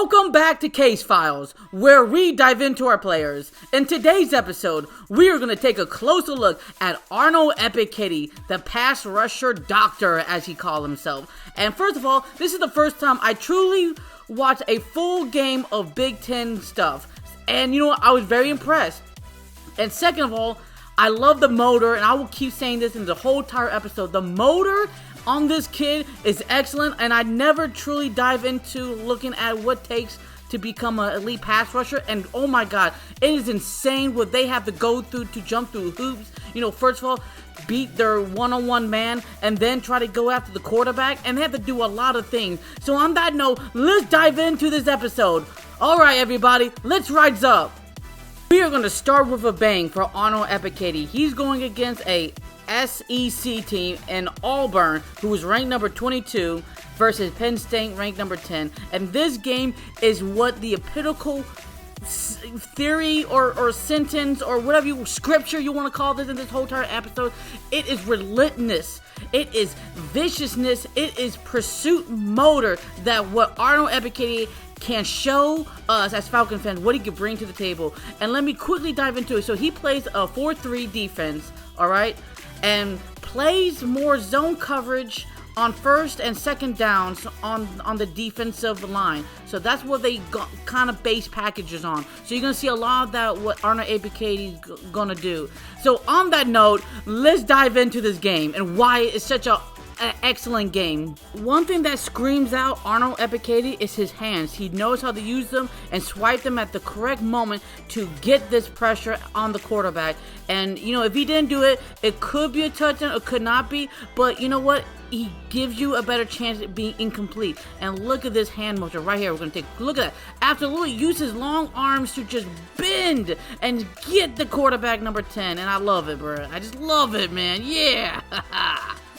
Welcome back to Case Files, where we dive into our players. In today's episode, we are going to take a closer look at Arnold Ebiketie, the pass rusher doctor, as he calls himself. And first of all, this is the first time I truly watched a full game of Big Ten stuff. And you know what? I was very impressed. And second of all, I love the motor, and I will keep saying this in the whole entire episode. The motor on this kid is excellent, and I never truly dive into looking at what it takes to become an elite pass rusher. And oh my god, it is insane what they have to go through to jump through hoops. You know, first of all, beat their one-on-one man and then try to go after the quarterback, and they have to do a lot of things. So on that note, let's dive into this episode. Alright everybody, let's rise up. We are going to start with a bang for Arnold Ebiketie. He's going against a SEC team in Auburn, who is ranked number 22, versus Penn State, ranked number 10. And this game is what the epitomal theory or sentence or whatever scripture you want to call this in this whole entire episode. It is relentless. It is viciousness. It is pursuit motor that what Arnold Ebiketie can show us as Falcon fans what he can bring to the table. And let me quickly dive into it. So he plays a 4-3 defense, alright, and plays more zone coverage on first and second downs on the defensive line. So that's what they got kind of base packages on. So you're going to see a lot of that what Arnold Ebiketie is going to do. So on that note, let's dive into this game and why it's such an excellent game. One thing that screams out Arnold Ebiketie is his hands. He knows how to use them and swipe them at the correct moment to get this pressure on the quarterback. And you know, if he didn't do it, it could be a touchdown, it could not be, but you know what? He gives you a better chance at being incomplete. And look at this hand motion right here. We're going to take a look at that. Absolutely use his long arms to just bend and get the quarterback number 10. And I love it, bro. I just love it, man. Yeah.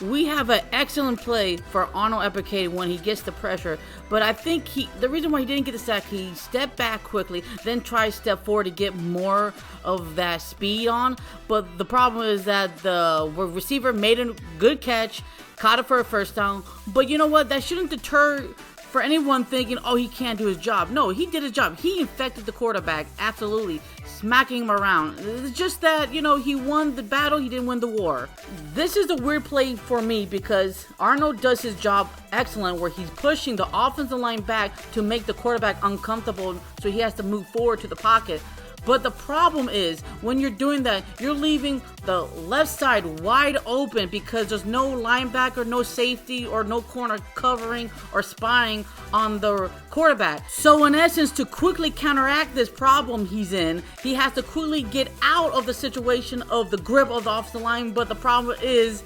We have an excellent play for Arnold Ebiketie when he gets the pressure, but I think the reason why he didn't get the sack, he stepped back quickly, then tried to step forward to get more of that speed on, but the problem is that the receiver made a good catch, caught it for a first down, but you know what, that shouldn't deter for anyone thinking, oh, he can't do his job. No, he did his job. He infected the quarterback, absolutely, smacking him around. It's just that, you know, he won the battle, he didn't win the war. This is a weird play for me because Arnold does his job excellent where he's pushing the offensive line back to make the quarterback uncomfortable so he has to move forward to the pocket. But the problem is, when you're doing that, you're leaving the left side wide open because there's no linebacker, no safety, or no corner covering or spying on the quarterback. So in essence, to quickly counteract this problem he's in, he has to quickly get out of the situation of the grip of the offensive line. But the problem is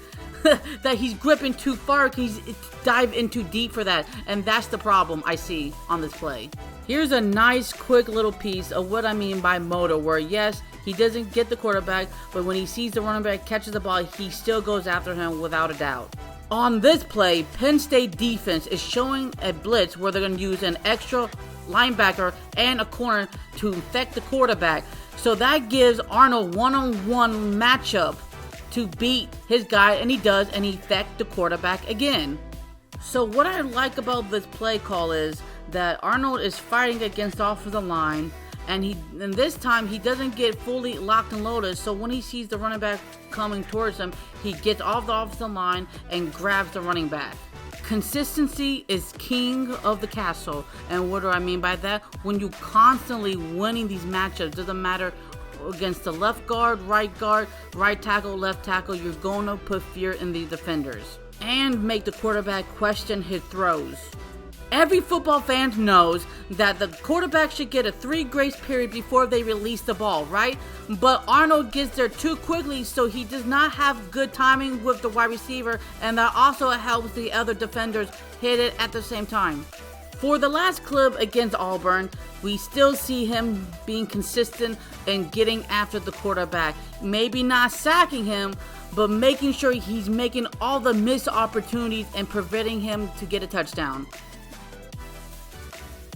that he's gripping too far. He's dive in too deep for that. And that's the problem I see on this play. Here's a nice quick little piece of what I mean by motor, where yes, he doesn't get the quarterback, but when he sees the running back catches the ball, he still goes after him without a doubt. On this play, Penn State defense is showing a blitz where they're going to use an extra linebacker and a corner to infect the quarterback. So that gives Arnold one-on-one matchup to beat his guy, and he does, and he infects the quarterback again. So what I like about this play call is that Arnold is fighting against the offensive line, and this time he doesn't get fully locked and loaded. So when he sees the running back coming towards him, he gets off the offensive line and grabs the running back. Consistency is king of the castle, and what do I mean by that? When you constantly winning these matchups, doesn't matter against the left guard, right tackle, left tackle, you're going to put fear in the defenders and make the quarterback question his throws. Every football fan knows that the quarterback should get a 3 grace period before they release the ball, right? But Arnold gets there too quickly, so he does not have good timing with the wide receiver, and that also helps the other defenders hit it at the same time. For the last clip against Auburn, we still see him being consistent and getting after the quarterback. Maybe not sacking him, but making sure he's making all the missed opportunities and preventing him to get a touchdown.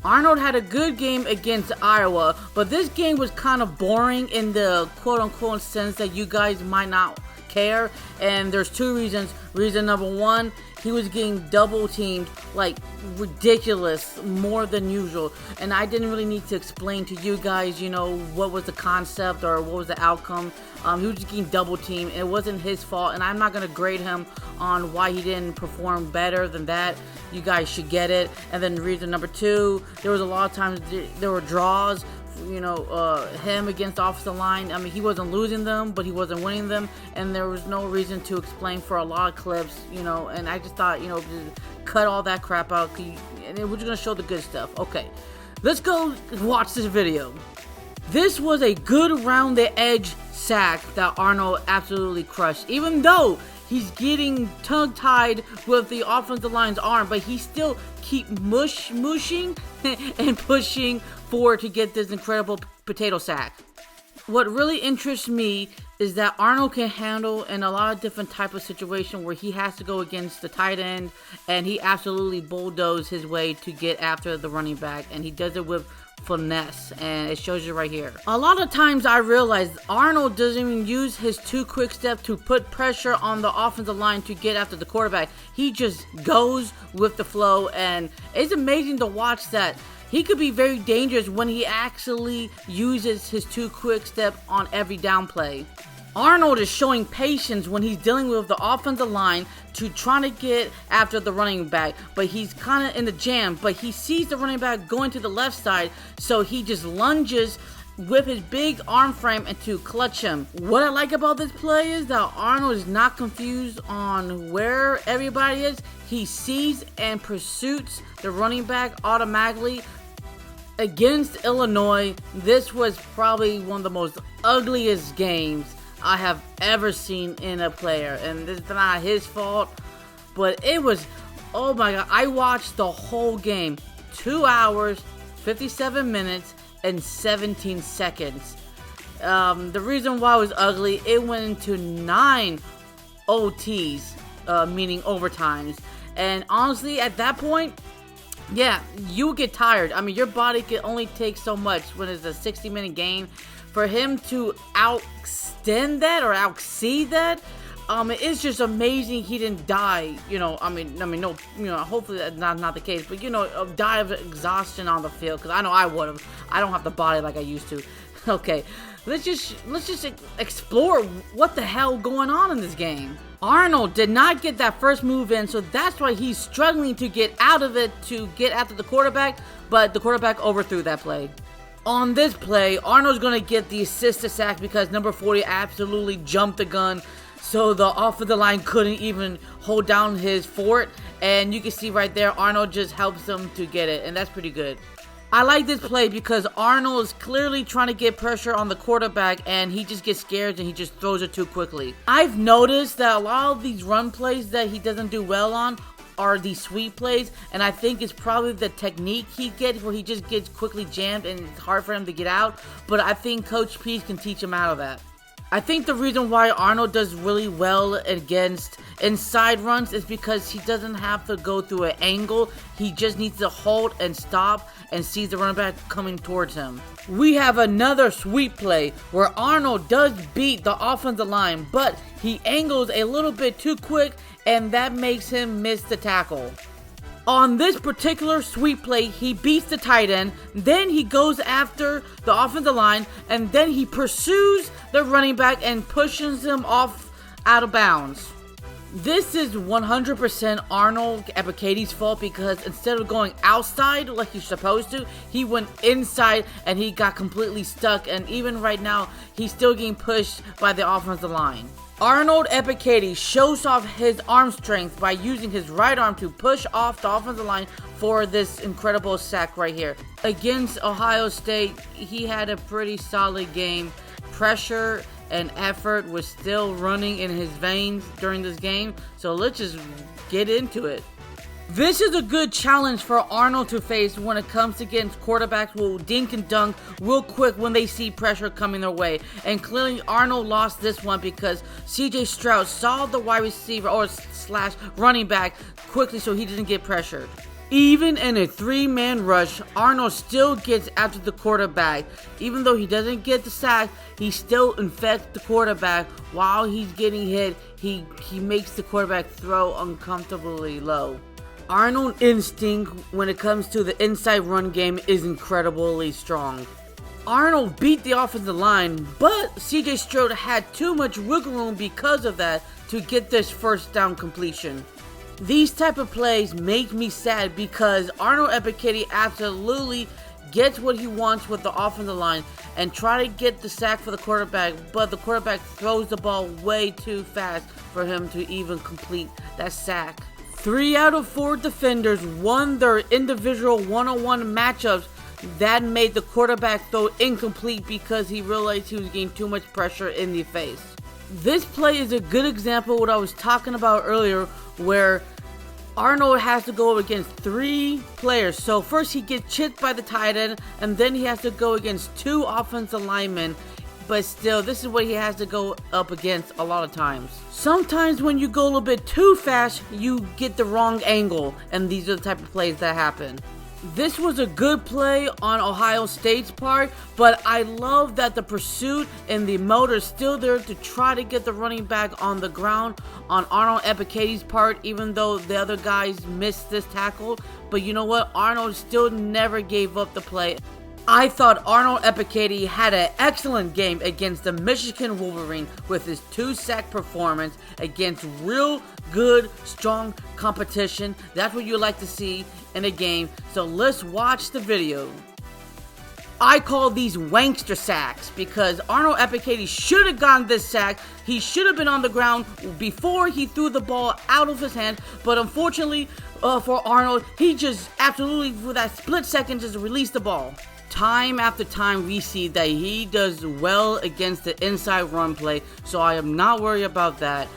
Arnold had a good game against Iowa, but this game was kind of boring in the quote-unquote sense that you guys might not care, and there's two reasons. Reason number one, he was getting double teamed like ridiculous, more than usual, and I didn't really need to explain to you guys, what was the concept or what was the outcome. He was just getting double teamed. It wasn't his fault, and I'm not going to grade him on why he didn't perform better than that. You guys should get it. And then reason number two, there was a lot of times there were draws, him against the offensive line. I mean, he wasn't losing them, but he wasn't winning them, and there was no reason to explain for a lot of clips, and I just thought, just cut all that crap out, and we're just going to show the good stuff. Okay, let's go watch this video. This was a good round the edge sack that Arnold absolutely crushed, even though he's getting tongue-tied with the offensive line's arm, but he still keep mushing and pushing forward to get this incredible potato sack. What really interests me is that Arnold can handle in a lot of different type of situation where he has to go against the tight end, and he absolutely bulldozes his way to get after the running back, and he does it with finesse, and it shows you right here. A lot of times I realize Arnold doesn't even use his two quick steps to put pressure on the offensive line to get after the quarterback. He just goes with the flow, and it's amazing to watch that. He could be very dangerous when he actually uses his two quick step on every down play. Arnold is showing patience when he's dealing with the offensive line to try to get after the running back, but he's kind of in the jam, but he sees the running back going to the left side, so he just lunges with his big arm frame and to clutch him. What I like about this play is that Arnold is not confused on where everybody is. He sees and pursues the running back automatically. Against Illinois, this was probably one of the most ugliest games I have ever seen in a player, and it's not his fault, but it was, oh my god, I watched the whole game, 2 hours, 57 minutes, and 17 seconds. The reason why it was ugly, it went into 9 OTs, meaning overtimes, and honestly, at that point, yeah, you get tired. I mean, your body can only take so much when it's a 60-minute game. For him to outextend that or outexceed that, it's just amazing he didn't die. Hopefully that's not the case, but die of exhaustion on the field, because I know I would have. I don't have the body like I used to. Okay, let's just explore what the hell going on in this game. Arnold did not get that first move in, so that's why he's struggling to get out of it to get after the quarterback, but the quarterback overthrew that play. On this play, Arnold's going to get the assist to sack because number 40 absolutely jumped the gun, so the offensive line couldn't even hold down his fort, and you can see right there, Arnold just helps them to get it, and that's pretty good. I like this play because Arnold is clearly trying to get pressure on the quarterback, and he just gets scared and he just throws it too quickly. I've noticed that a lot of these run plays that he doesn't do well on are these sweep plays, and I think it's probably the technique he gets where he just gets quickly jammed and it's hard for him to get out, but I think Coach Pease can teach him out of that. I think the reason why Arnold does really well against inside runs is because he doesn't have to go through an angle. He just needs to hold and stop and sees the running back coming towards him. We have another sweep play where Arnold does beat the offensive line, but he angles a little bit too quick, and that makes him miss the tackle. On this particular sweep play, he beats the tight end, then he goes after the offensive line, and then he pursues the running back and pushes him off out of bounds. This is 100% Arnold Ebiketie's fault because instead of going outside like he's supposed to, he went inside and he got completely stuck, and even right now, he's still getting pushed by the offensive line. Arnold Ebiketie shows off his arm strength by using his right arm to push off the offensive line for this incredible sack right here. Against Ohio State, he had a pretty solid game. Pressure and effort was still running in his veins during this game, so let's just get into it. This is a good challenge for Arnold to face when it comes against quarterbacks who will dink and dunk real quick when they see pressure coming their way. And clearly Arnold lost this one because CJ Stroud saw the wide receiver or slash running back quickly so he didn't get pressured. Even in a 3-man rush, Arnold still gets after the quarterback. Even though he doesn't get the sack, he still infects the quarterback. While he's getting hit, he makes the quarterback throw uncomfortably low. Arnold's instinct when it comes to the inside run game is incredibly strong. Arnold beat the offensive line, but CJ Stroud had too much wiggle room because of that to get this first down completion. These type of plays make me sad because Arnold Ebiketie absolutely gets what he wants with the offensive line and try to get the sack for the quarterback, but the quarterback throws the ball way too fast for him to even complete that sack. 3 out of 4 defenders won their individual one-on-one matchups. That made the quarterback throw incomplete because he realized he was getting too much pressure in the face. This play is a good example of what I was talking about earlier, where Arnold has to go against 3 players. So first he gets chipped by the tight end, and then he has to go against 2 offensive linemen. But still, this is what he has to go up against a lot of times. Sometimes when you go a little bit too fast, you get the wrong angle, and these are the type of plays that happen. This was a good play on Ohio State's part, but I love that the pursuit and the motor is still there to try to get the running back on the ground on Arnold Ebiketie's part, even though the other guys missed this tackle. But you know what? Arnold still never gave up the play. I thought Arnold Ebiketie had an excellent game against the Michigan Wolverine with his 2-sack performance against real good, strong competition. That's what you like to see in a game. So let's watch the video. I call these wankster sacks because Arnold Ebiketie should have gotten this sack. He should have been on the ground before he threw the ball out of his hand. But unfortunately for Arnold, he just absolutely, for that split second, just released the ball. Time after time, we see that he does well against the inside run play, so I am not worried about that.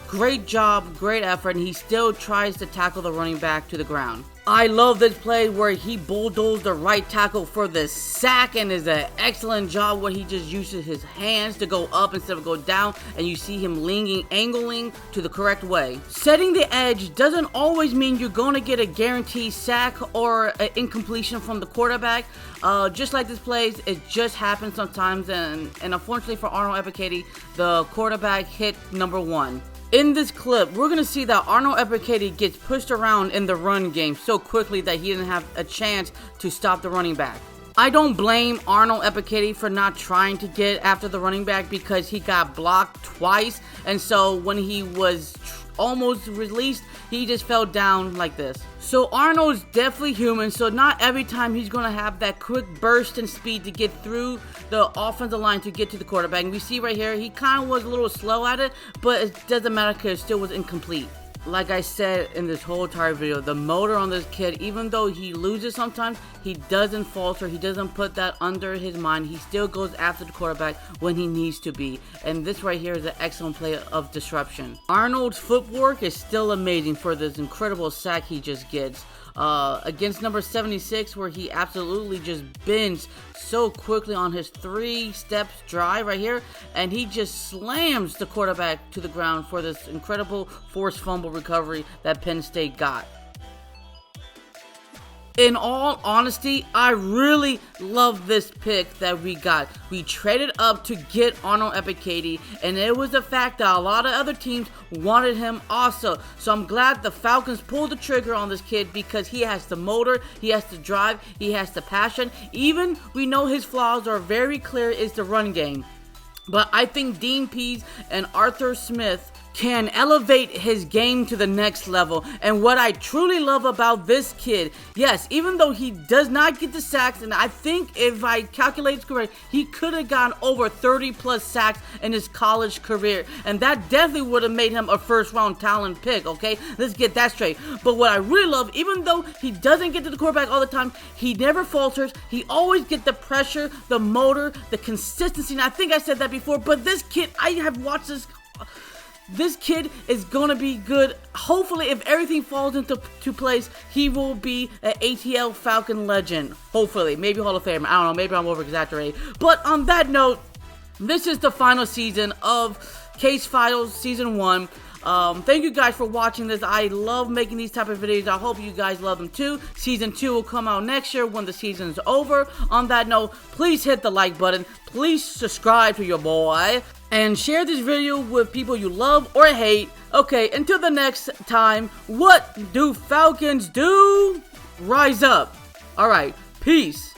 Great job, great effort, and he still tries to tackle the running back to the ground. I love this play where he bulldozed the right tackle for the sack, and is an excellent job where he just uses his hands to go up instead of go down, and you see him angling to the correct way. Setting the edge doesn't always mean you're going to get a guaranteed sack or an incompletion from the quarterback. Just like this plays, it just happens sometimes, and unfortunately for Arnold Ebiketie, the quarterback hit number 1. In this clip, we're going to see that Arnold Ebiketie gets pushed around in the run game so quickly that he didn't have a chance to stop the running back. I don't blame Arnold Ebiketie for not trying to get after the running back because he got blocked twice, and so when he was almost released, he just fell down like this. So Arnold's definitely human, so not every time he's going to have that quick burst and speed to get through the offensive line to get to the quarterback. And we see right here, he kind of was a little slow at it, but it doesn't matter because it still was incomplete. Like I said in this whole entire video, the motor on this kid, even though he loses sometimes, he doesn't falter. He doesn't put that under his mind. He still goes after the quarterback when he needs to be. And this right here is an excellent play of disruption. Arnold's footwork is still amazing for this incredible sack he just gets. Against number 76, where he absolutely just bends so quickly on his 3-step drive right here, and he just slams the quarterback to the ground for this incredible forced fumble recovery that Penn State got. In all honesty, I really love this pick that we got. We traded up to get Arnold Ebiketie, and it was the fact that a lot of other teams wanted him also. So I'm glad the Falcons pulled the trigger on this kid because he has the motor, he has the drive, he has the passion. Even we know his flaws are very clear is the run game. But I think Dean Pease and Arthur Smith can elevate his game to the next level. And what I truly love about this kid, yes, even though he does not get the sacks, and I think if I calculate his career, he could have gotten over 30 plus sacks in his college career, and that definitely would have made him a first-round talent pick, okay? Let's get that straight. But what I really love, even though he doesn't get to the quarterback all the time, he never falters. He always gets the pressure, the motor, the consistency, and I think I said that before, but this kid, I have watched this kid is going to be good. Hopefully, if everything falls into place, he will be an ATL Falcon legend. Hopefully. Maybe Hall of Fame. I don't know. Maybe I'm over-exaggerating. But on that note, this is the final season of Case Files Season 1. Thank you guys for watching this. I love making these type of videos. I hope you guys love them too. Season 2 will come out next year when the season's over. On that note, please hit the like button. Please subscribe to your boy. And share this video with people you love or hate. Okay, until the next time, what do Falcons do? Rise up. Alright, peace.